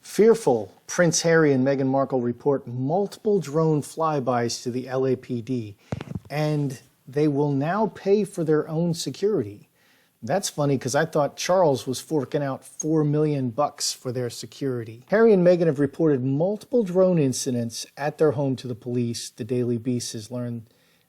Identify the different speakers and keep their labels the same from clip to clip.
Speaker 1: Fearful, Prince Harry and Meghan Markle report multiple drone flybys to the LAPD, and they will now pay for their own security. That's funny because I thought Charles was forking out $4 million for their security. Harry and Meghan have reported multiple drone incidents at their home to the police. The Daily Beast has learned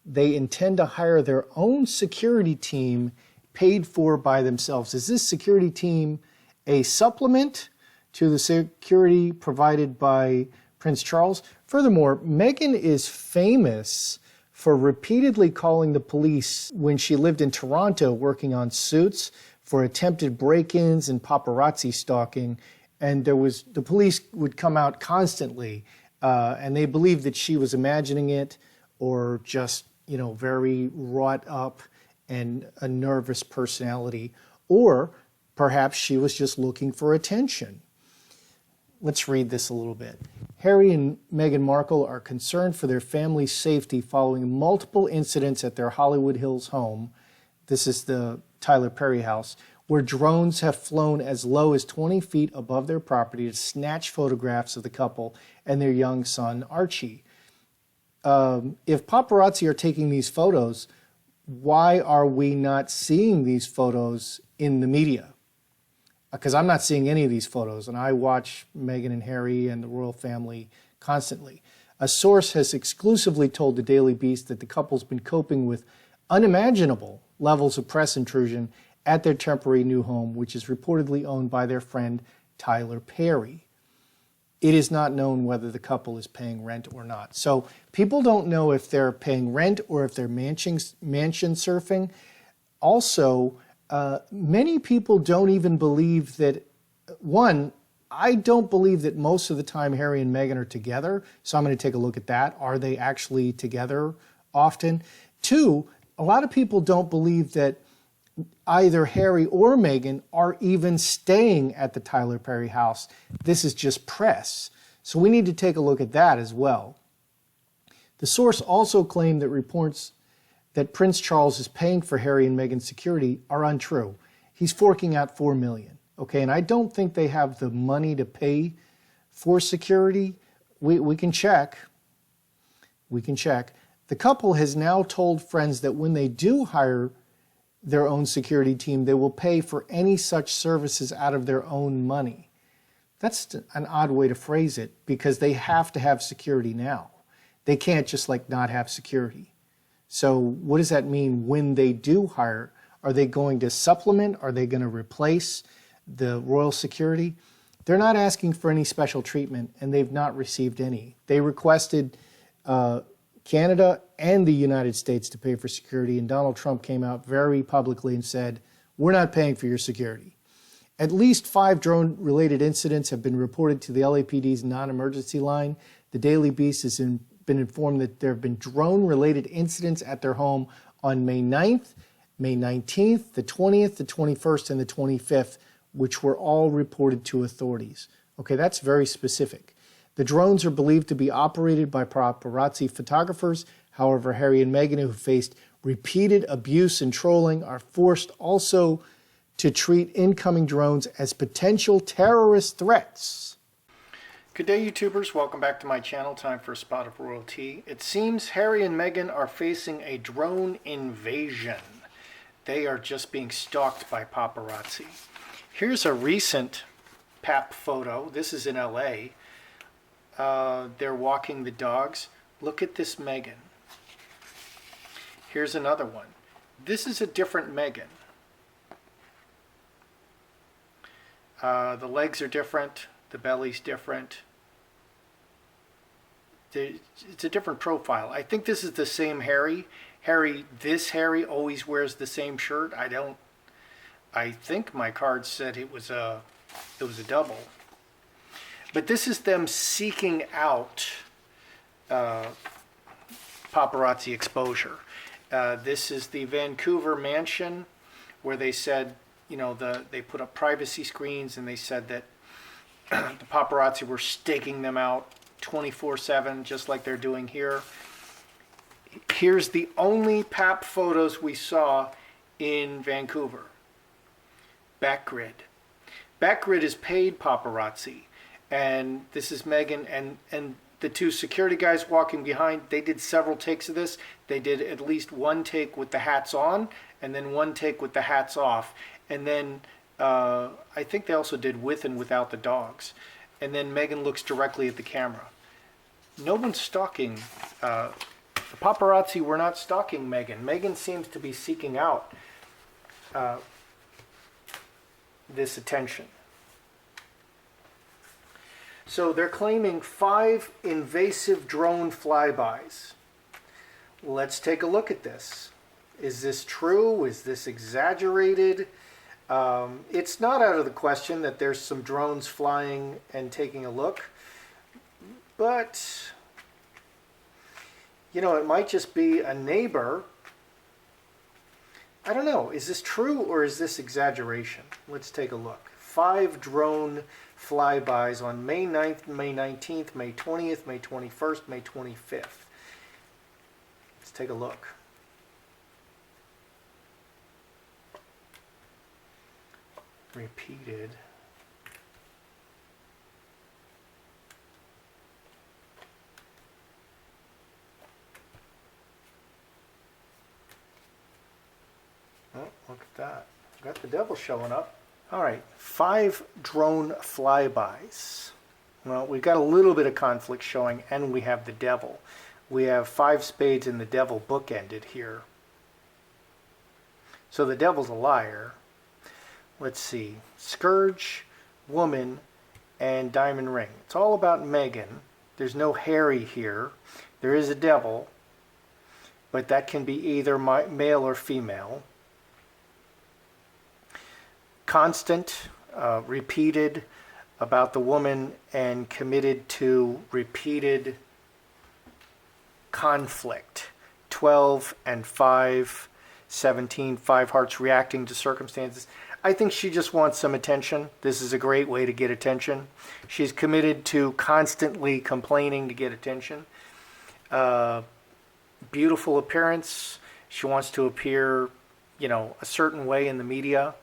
Speaker 1: they intend to hire their own security team paid for by themselves. Is this security team a supplement to the security provided by Prince Charles? Furthermore, Meghan is famous for repeatedly calling the police when she lived in Toronto working on Suits for attempted break-ins and paparazzi stalking. And the police would come out constantly, and they believed that she was imagining it or just, very wrought up and a nervous personality, or perhaps she was just looking for attention. Let's read this a little bit. Harry and Meghan Markle are concerned for their family's safety following multiple incidents at their Hollywood Hills home. This is the Tyler Perry house, where drones have flown as low as 20 feet above their property to snatch photographs of the couple and their young son, Archie. If paparazzi are taking these photos, why are we not seeing these photos in the media? Because I'm not seeing any of these photos, and I watch Meghan and Harry and the royal family constantly. A source has exclusively told the Daily Beast that the couple's been coping with unimaginable levels of press intrusion at their temporary new home, which is reportedly owned by their friend Tyler Perry. It is not known whether the couple is paying rent or not. So people don't know if they're paying rent or if they're mansion surfing. Also, many people don't even believe that, one, I don't believe that most of the time Harry and Meghan are together, so I'm going to take a look at that. Are they actually together often? Two, a lot of people don't believe that either Harry or Meghan are even staying at the Tyler Perry house. This is just press. So we need to take a look at that as well. The source also claimed that reports that Prince Charles is paying for Harry and Meghan's security are untrue. He's forking out $4 million, okay? And I don't think they have the money to pay for security. We can check. We can check. The couple has now told friends that when they do hire their own security team, they will pay for any such services out of their own money. That's an odd way to phrase it, because they have to have security now. They can't just not have security. So what does that mean when they do hire? Are they going to supplement? Are they going to replace the royal security? They're not asking for any special treatment, and they've not received any. They requested Canada and the United States to pay for security, and Donald Trump came out very publicly and said, we're not paying for your security. At least 5 drone-related incidents have been reported to the LAPD's non-emergency line. The Daily Beast has been informed that there have been drone-related incidents at their home on May 9th, May 19th, the 20th, the 21st, and the 25th, which were all reported to authorities. Okay, that's very specific. The drones are believed to be operated by paparazzi photographers. However, Harry and Meghan, who faced repeated abuse and trolling, are forced also to treat incoming drones as potential terrorist threats. Good day, YouTubers. Welcome back to my channel. Time for a spot of royalty. It seems Harry and Meghan are facing a drone invasion. They are just being stalked by paparazzi. Here's a recent pap photo. This is in LA. They're walking the dogs. Look at this Meghan. Here's another one. This is a different Meghan. The legs are different. The belly's different. It's a different profile. I think this is the same Harry. This Harry always wears the same shirt. I think my card said it was a double. But this is them seeking out paparazzi exposure. This is the Vancouver mansion where they said, they put up privacy screens, and they said that the paparazzi were staking them out 24/7, just like they're doing here. Here's the only pap photos we saw in Vancouver. Backgrid. Backgrid is paid paparazzi. and this is Meghan and the two security guys walking behind. They did several takes of this. They did at least one take with the hats on, and then one take with the hats off, and then I think they also did with and without the dogs. And then Meghan looks directly at the camera. No one's stalking. The paparazzi were not stalking Meghan. Meghan seems to be seeking out this attention. So they're claiming 5 invasive drone flybys. Let's take a look at this. Is this true? Is this exaggerated? It's not out of the question that there's some drones flying and taking a look. But, you know, it might just be a neighbor. I don't know. Is this true or is this exaggeration? Let's take a look. 5 drone flybys on May 9th, May 19th, May 20th, May 21st, May 25th. Let's take a look. Repeated. Oh, look at that. Got the devil showing up. All right, 5 drone flybys. Well, we've got a little bit of conflict showing, and we have the devil. We have 5 spades and the devil bookended here. So the devil's a liar. Let's see. Scourge, woman, and diamond ring. It's all about Meghan. There's no Harry here. There is a devil, but that can be either male or female. Constant, repeated about the woman, and committed to repeated conflict. 12 and 5, 17, 5 hearts reacting to circumstances. I think she just wants some attention. This is a great way to get attention. She's committed to constantly complaining to get attention. Beautiful appearance. She wants to appear, you know, a certain way in the media.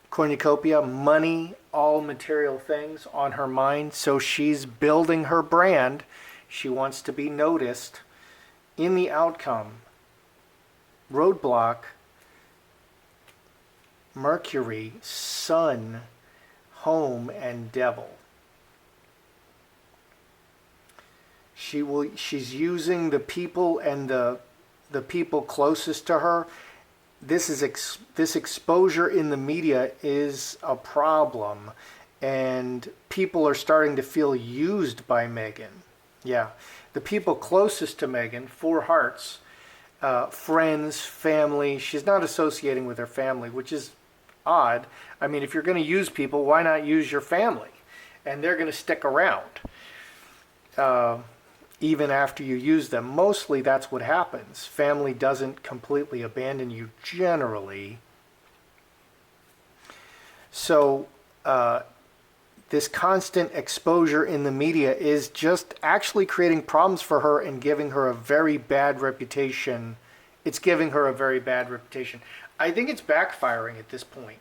Speaker 1: Cornucopia, money, all material things on her mind. So she's building her brand. She wants to be noticed. In the outcome, roadblock, Mercury, Sun, home, and devil. She's using the people and the people closest to her. This exposure in the media is a problem, and people are starting to feel used by Meghan. Yeah, the people closest to Meghan, 4 hearts, friends, family. She's not associating with her family, which is odd. I mean, if you're going to use people, why not use your family? And they're going to stick around even after you use them. Mostly that's what happens. Family doesn't completely abandon you generally. So this constant exposure in the media is just actually creating problems for her and giving her a very bad reputation. It's giving her a very bad reputation. I think it's backfiring at this point.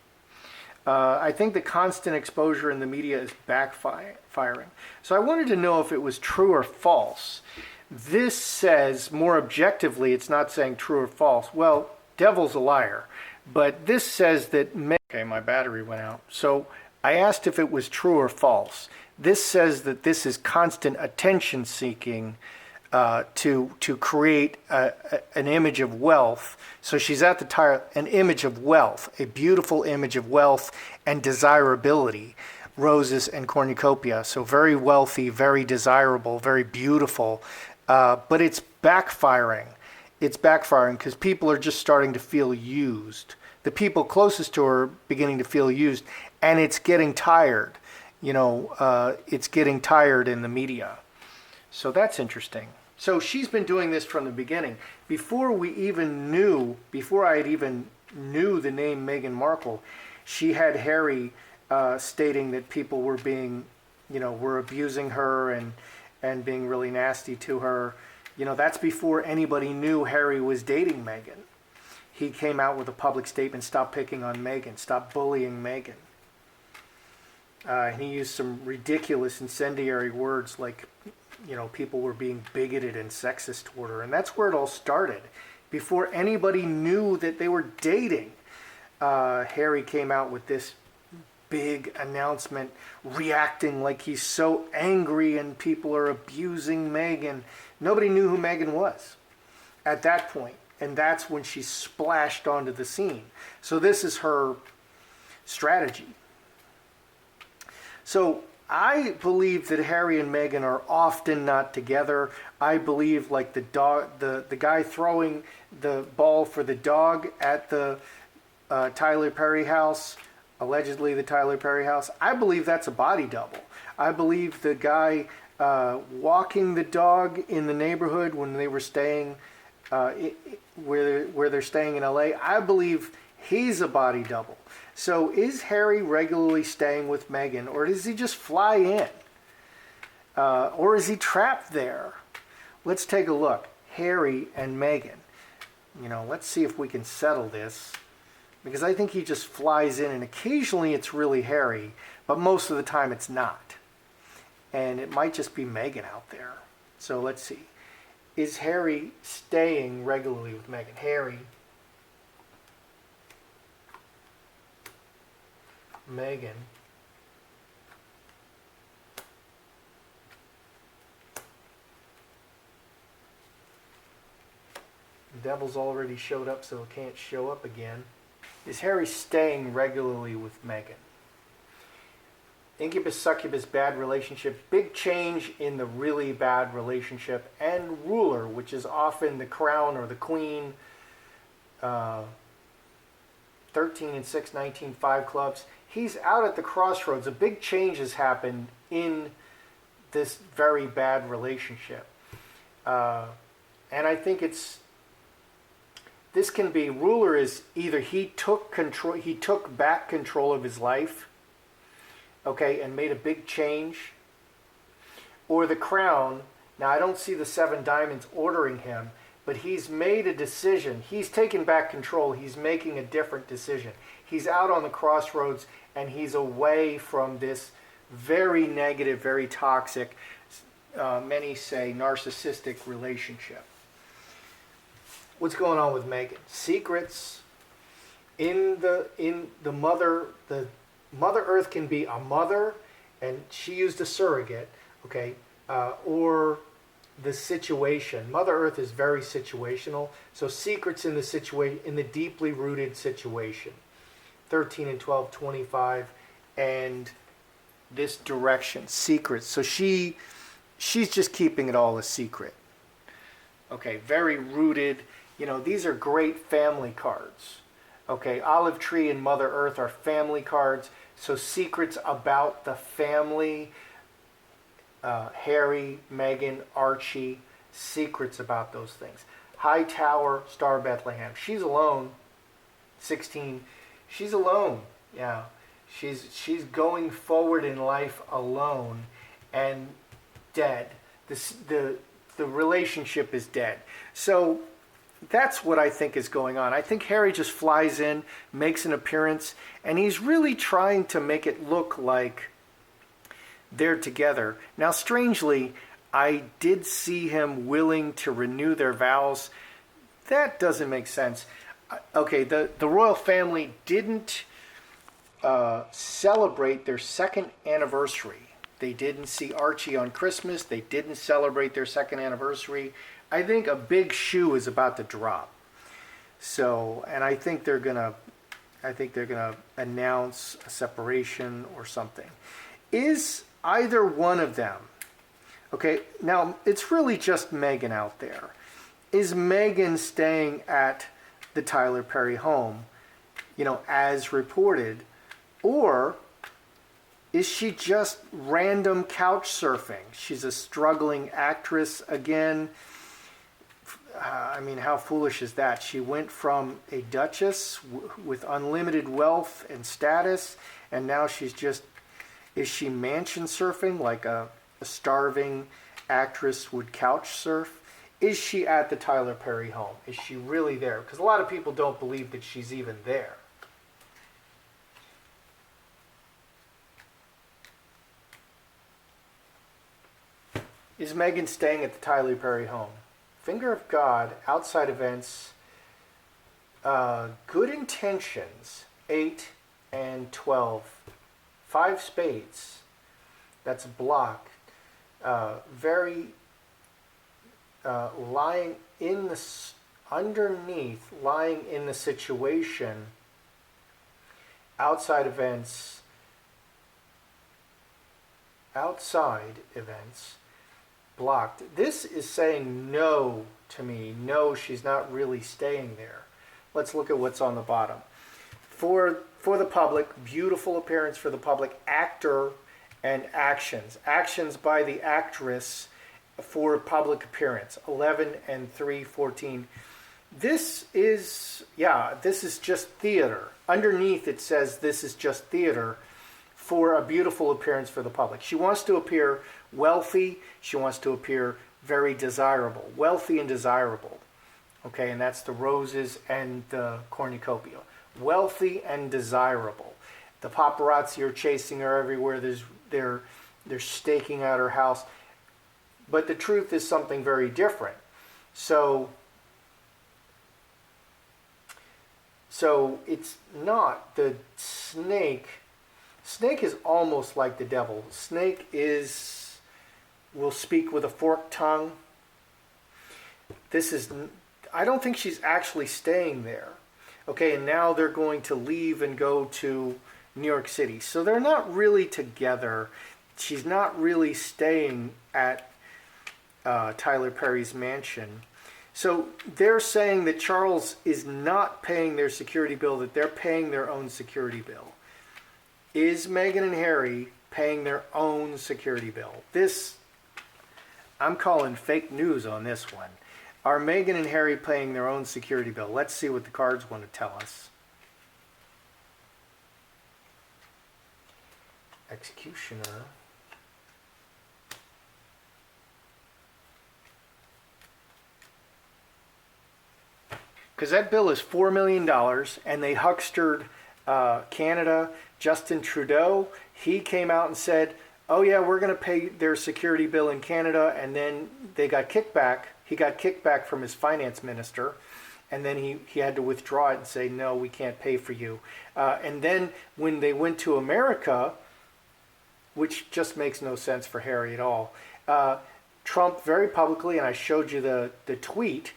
Speaker 1: I think the constant exposure in the media is backfiring. So I wanted to know if it was true or false. This says, more objectively, it's not saying true or false. Well, devil's a liar. But this says that... Okay, my battery went out. So I asked if it was true or false. This says that this is constant attention seeking to create an image of wealth. So she's at the tire, an image of wealth, a beautiful image of wealth and desirability. Roses and cornucopia. So very wealthy, very desirable, very beautiful. But it's backfiring. It's backfiring because people are just starting to feel used. The people closest to her are beginning to feel used, and it's getting tired. You know, it's getting tired in the media. So that's interesting. So she's been doing this from the beginning. Before I even knew the name Meghan Markle, she had Harry stating that people were were abusing her and being really nasty to her. You know, that's before anybody knew Harry was dating Meghan. He came out with a public statement, stop picking on Meghan, stop bullying Meghan. And he used some ridiculous incendiary words like, people were being bigoted and sexist toward her. And that's where it all started. Before anybody knew that they were dating, Harry came out with this big announcement, reacting like he's so angry and people are abusing Meghan. Nobody knew who Meghan was at that point, and that's when she splashed onto the scene. So this is her strategy. So I believe that Harry and Meghan are often not together. I believe like the guy throwing the ball for the dog at the Tyler Perry house, allegedly the Tyler Perry house, I believe that's a body double. I believe the guy walking the dog in the neighborhood when they were staying where they're staying in LA, I believe he's a body double. So is Harry regularly staying with Meghan, or does he just fly in? Or is he trapped there? Let's take a look. Harry and Meghan. Let's see if we can settle this. Because I think he just flies in, and occasionally it's really Harry, but most of the time it's not. And it might just be Meghan out there. So let's see. Is Harry staying regularly with Meghan? Harry, Meghan, the devil's already showed up, so it can't show up again. Is Harry staying regularly with Meghan? Incubus, succubus, bad relationship, big change in the really bad relationship, and ruler, which is often the crown or the queen. 13 and 6, 19, 5 clubs. He's out at the crossroads. A big change has happened in this very bad relationship. And I think this can be, ruler is either he took back control of his life, okay, and made a big change, or the crown. Now I don't see the 7 diamonds ordering him, but he's made a decision. He's taken back control. He's making a different decision. He's out on the crossroads, and he's away from this very negative, very toxic, many say narcissistic relationship. What's going on with Meghan? Secrets in the mother. The Mother Earth can be a mother, and she used a surrogate, okay, or the situation. Mother Earth is very situational, so secrets in the situation, in the deeply rooted situation. 13 and 12, 25, and this direction, secrets. So she's just keeping it all a secret. Okay, very rooted. These are great family cards. Okay, Olive Tree and Mother Earth are family cards. So secrets about the family, Harry, Meghan, Archie, secrets about those things. High Tower, Star Bethlehem. She's alone. 16. She's alone. Yeah. She's going forward in life alone and dead. The relationship is dead. So that's what I think is going on. I think Harry just flies in, makes an appearance, and he's really trying to make it look like they're together. Now, strangely, I did see him willing to renew their vows. That doesn't make sense. Okay, the royal family didn't celebrate their 2nd anniversary. They didn't see Archie on Christmas. They didn't celebrate their 2nd anniversary. I think a big shoe is about to drop. So, and I think they're gonna announce a separation or something. Is either one of them, okay, now it's really just Meghan out there. Is Meghan staying at the Tyler Perry home, as reported, or is she just random couch surfing? She's a struggling actress again. How foolish is that? She went from a duchess with unlimited wealth and status, and now is she mansion surfing like a starving actress would couch surf? Is she at the Tyler Perry home? Is she really there? Because a lot of people don't believe that she's even there. Is Meghan staying at the Tyler Perry home? Finger of God, outside events, good intentions, 8 and 12. 5 spades, that's a block. Very lying in the, underneath, lying in the situation, outside events, blocked. This is saying no to me. No, she's not really staying there. Let's look at what's on the bottom. For the public, beautiful appearance for the public, actor and actions. Actions by the actress for public appearance, 11 and 3:14. This is just theater. Underneath it says this is just theater for a beautiful appearance for the public. She wants to appear wealthy. She wants to appear very desirable. Wealthy and desirable. Okay, and that's the roses and the cornucopia. Wealthy and desirable. The paparazzi are chasing her everywhere. They're staking out her house. But the truth is something very different. So it's not the snake. Snake is almost like the devil. Snake will speak with a forked tongue. I don't think she's actually staying there. Okay, and now they're going to leave and go to New York City. So they're not really together. She's not really staying at Tyler Perry's mansion. So they're saying that Charles is not paying their security bill, that they're paying their own security bill. Is Meghan and Harry paying their own security bill? I'm calling fake news on this one. Are Meghan and Harry paying their own security bill? Let's see what the cards want to tell us. Executioner. Because that bill is $4 million, and they huckstered Canada. Justin Trudeau, he came out and said, oh yeah, we're going to pay their security bill in Canada, and then they got kickback. He got kickback from his finance minister, and then he had to withdraw it and say, no, we can't pay for you. And then when they went to America, which just makes no sense for Harry at all, Trump very publicly, and I showed you the tweet,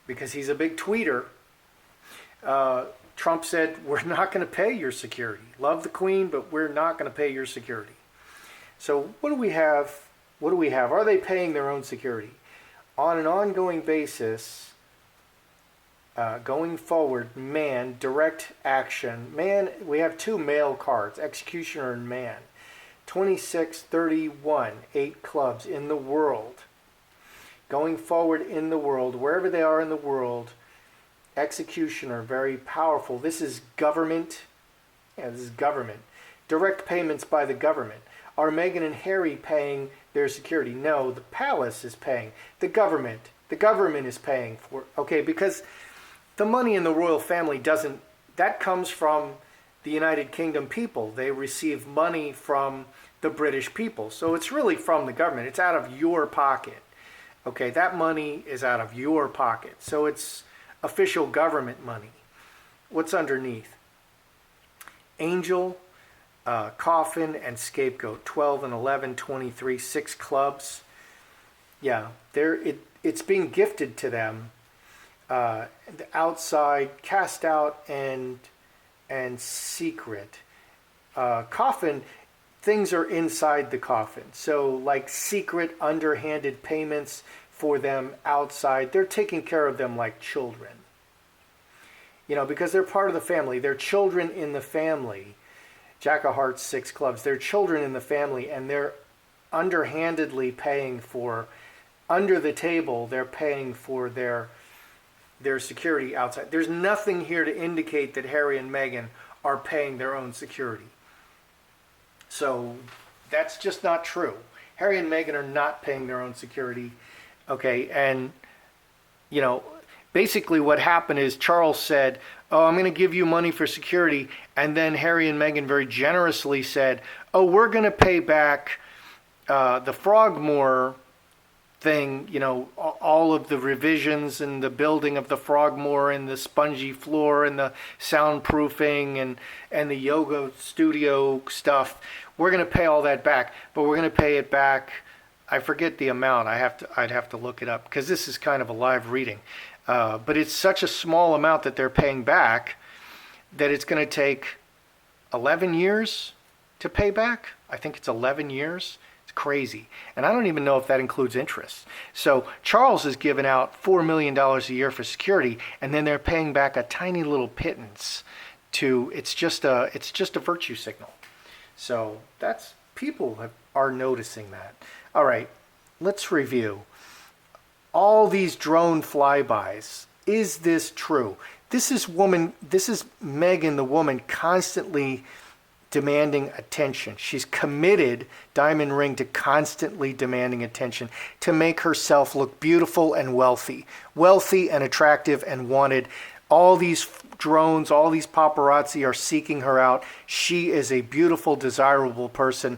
Speaker 1: because he's a big tweeter, Trump said, we're not going to pay your security. Love the Queen, but we're not going to pay your security. So what do we have? Are they paying their own security? On an ongoing basis, going forward, man, direct action. Man, we have 2 male cards, executioner and man. 26, 31, 8 clubs in the world. Going forward in the world, wherever they are in the world, executioner, very powerful. This is government. Yeah, this is government. Direct payments by the government. Are Meghan and Harry paying their security? No, the palace is paying. The government is paying for it. Okay, because the money in the royal family that comes from the United Kingdom people. They receive money from the British people. So it's really from the government. It's out of your pocket. Okay, that money is out of your pocket. So it's official government money. What's underneath? Angel, coffin, and scapegoat. 12 and 11, 23, 6 clubs. Yeah, it's being gifted to them. The outside, cast out, and secret. Coffin, things are inside the coffin. So like secret, underhanded payments for them outside. They're taking care of them like children. Because they're part of the family. They're children in the family. Jack of Hearts, 6 clubs. They're children in the family, and they're underhandedly paying for, under the table, they're paying for their security outside. There's nothing here to indicate that Harry and Meghan are paying their own security. So that's just not true. Harry and Meghan are not paying their own security. Okay, and, basically what happened is Charles said, oh, I'm going to give you money for security. And then Harry and Meghan very generously said, oh, we're going to pay back the Frogmore thing, you know, all of the revisions and the building of the Frogmore and the spongy floor and the soundproofing and the yoga studio stuff. We're going to pay all that back, but we're going to pay it back. I forget the amount. I'd have to look it up because this is kind of a live reading. But it's such a small amount that they're paying back that it's going to take 11 years to pay back. I think it's 11 years. It's crazy. And I don't even know if that includes interest. So Charles is giving out $4 million a year for security, and then they're paying back a tiny little pittance to, it's just a virtue signal. So that's, are noticing that. All right, let's review. All these drone flybys. Is this true? This is Meghan, the woman, constantly demanding attention. She's committed, diamond ring, to constantly demanding attention to make herself look beautiful and wealthy and attractive and wanted. All these drones, all these paparazzi are seeking her out. She is a beautiful, desirable person,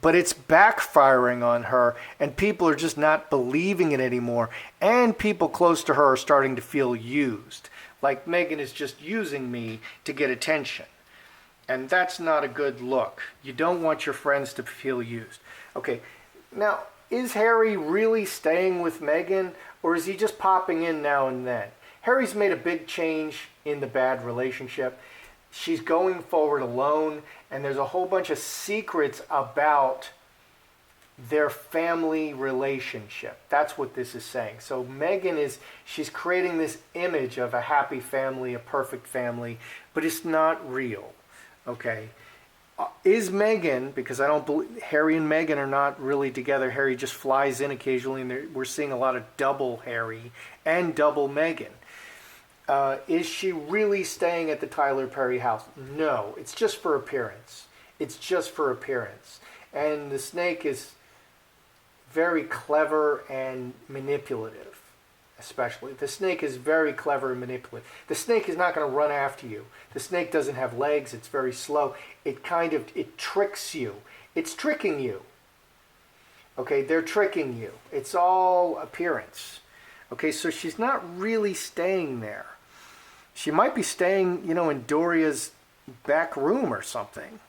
Speaker 1: but it's backfiring on her, and people are just not believing it anymore. And people close to her are starting to feel used. Like, Meghan is just using me to get attention. And that's not a good look. You don't want your friends to feel used. Okay, now, is Harry really staying with Meghan, or is he just popping in now and then? Harry's made a big change in the bad relationship. She's going forward alone, and there's a whole bunch of secrets about their family relationship. That's what this is saying. So Meghan she's creating this image of a happy family, a perfect family, but it's not real. Okay. Is Meghan, because I don't believe Harry and Meghan are not really together. Harry just flies in occasionally, and we're seeing a lot of double Harry and double Meghan. Is she really staying at the Tyler Perry house? No, it's just for appearance. It's just for appearance. And the snake is very clever and manipulative, especially. The snake is very clever and manipulative. The snake is not going to run after you. The snake doesn't have legs. It's very slow. It tricks you. It's tricking you. Okay, they're tricking you. It's all appearance. Okay, so she's not really staying there. She might be staying, in Doria's back room or something.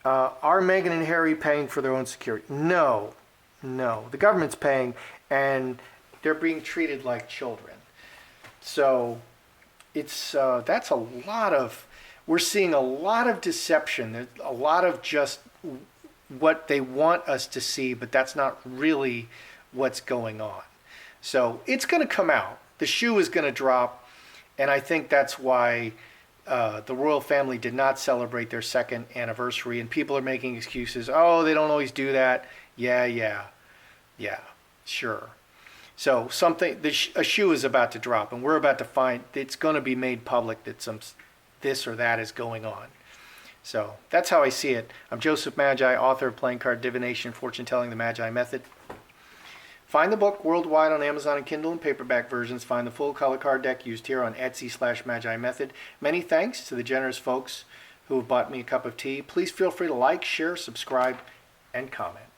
Speaker 1: Are Meghan and Harry paying for their own security? No. The government's paying, and they're being treated like children. So it's that's a lot of, we're seeing a lot of deception. There's a lot of just what they want us to see, but that's not really what's going on. So it's going to come out. The shoe is going to drop, and I think that's why the royal family did not celebrate their second anniversary, and people are making excuses. Oh, they don't always do that. Yeah, sure. So a shoe is about to drop, and we're about to find, it's going to be made public that this or that is going on. So that's how I see it. I'm Joseph Magi, author of Playing Card Divination, Fortune Telling, the Magi Method. Find the book worldwide on Amazon and Kindle and paperback versions. Find the full color card deck used here on Etsy/Magi Method. Many thanks to the generous folks who have bought me a cup of tea. Please feel free to like, share, subscribe, and comment.